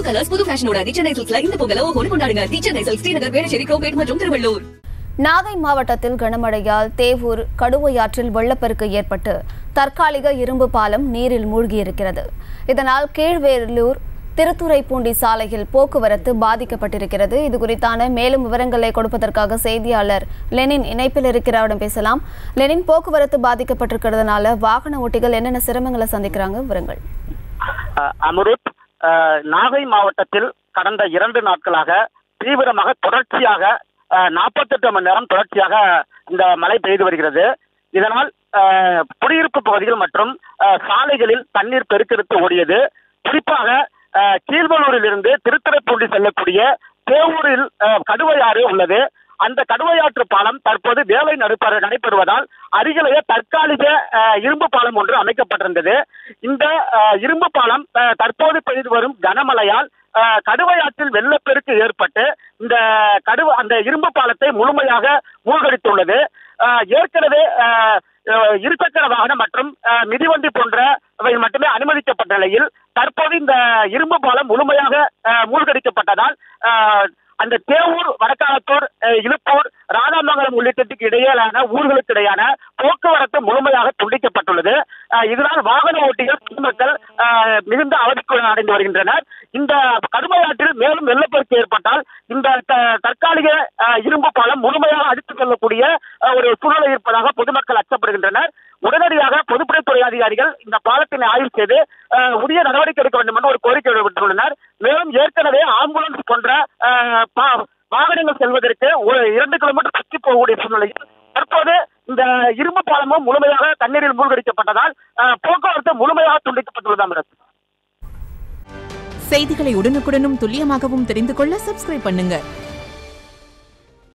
Colours புது ஃபேஷனோட தி சென்னை சில்க்ஸ்ல இந்த பொங்கலை ஓஹோன்னு கொண்டாடுங்க. தி சென்னை சில்க்ஸ், ஸ்ரீநகர், வேளச்சேரி, குரோம்பேட் மற்றும் திருவள்ளூர். நாகை மாவட்டத்தில் கனமழையால் தேவூர் கடுவையாற்றில் வெள்ளப்பெருக்கு ஏற்பட்டு தற்காலிக இரும்பு பாலம் நீரில் மூழ்கியிருக்கிறது. இதனால் கீழ்வேலூர் திருத்துறைப்பூண்டி சாலையில் போக்குவரத்து பாதிக்கப்பட்டிருக்கிறது. இது குறித்தான மேலும் விவரங்களை கொடுப்பதற்காக செய்தியாளர் லெனின் இணைப்பில் இருக்கிறவரிடம் பேசலாம். லெனின், போக்குவரத்து பாதிக்கப்பட்டிருக்கிறதுனால வாகன ஓட்டிகள் என்னென்ன சிரமங்களை சந்திக்கிறாங்க, விவரங்கள். அமருத், நாகை மாவட்டத்தில் கடந்த 2 நாட்களாக தீவிரமாக தொடர்ச்சியாக 48 மணி நேரம் தொடர்ச்சியாக இந்த மழை பெய்து வருகிறது. இதனால் குடியிருப்பு பகுதிகள் மற்றும் சாலைகளில் தண்ணீர் பெருக்கெடுத்து ஓடியது. குறிப்பாக கீழ்வலூரில் இருந்து திருத்துறைப்பூண்டி செல்லக்கூடிய தேவூரில் கடுவையாறு உள்ளது. அந்த கடுவையாற்று பாலம் தற்போது வேலை நடைபெறுவதால் அருகிலேயே தற்காலிக இரும்பு பாலம் ஒன்று அமைக்கப்பட்டிருந்தது. இந்த இரும்பு பாலம் தற்போது பெய்து வரும் கனமழையால் கடுவையாற்றில் வெள்ளப்பெருக்கு ஏற்பட்டு அந்த இரும்பு பாலத்தை முழுமையாக மூழ்கடித்துள்ளது. ஏற்கனவே இருசக்கர வாகனம் மற்றும் மிதிவண்டி போன்றவை மட்டுமே அனுமதிக்கப்பட்ட நிலையில் தற்போது இந்த இரும்பு பாலம் முழுமையாக மூழ்கடிக்கப்பட்டதால் அந்த தேவூர், வடக்காலத்தூர், இலுப்பூர், ராதாமங்கலம் உள்ளிட்டதுக்கு இடையிலான ஊர்களுக்கு இடையான போக்குவரத்து முழுமையாக துண்டிக்கப்பட்டுள்ளது. இதனால் வாகன ஓட்டிகள், பொதுமக்கள் மிகுந்த அவதிக்கு அடைந்து வருகின்றனர். இந்த கடுமையாற்றில் மேலும் வெள்ளப்பெருக்கு ஏற்பட்டால் இந்த தற்காலிக இரும்பு பாலம் முழுமையாக அடித்துச் செல்லக்கூடிய ஒரு சூழலை இருப்பதாக பொதுமக்கள் அச்சப்படுகின்றனர். உடனடியாக பொதுப்படைத்துறை அதிகாரிகள் இந்த பாலத்தினை ஆய்வு செய்து உரிய நடவடிக்கை எடுக்க வேண்டும் என்று ஒரு கோரிக்கை விடுத்துள்ளனர். மேலும் ஏற்கனவே ஆம்புலன்ஸ் போன்ற வாகனங்கள் செல்வதற்கு 2 கிலோமீட்டர் சுற்றி போகக்கூடிய சூழ்நிலையில் தற்போது இந்த இரும்பு பாலமும் முழுமையாக தண்ணீரில் மூழ்கடிக்கப்பட்டதால் போக்குவரத்து முழுமையாக துண்டிக்கப்பட்டுள்ளது. செய்திகளை உடனுக்குடனும் துல்லியமாகவும் தெரிந்து கொள்ள சப்ஸ்கிரைப் பண்ணுங்க.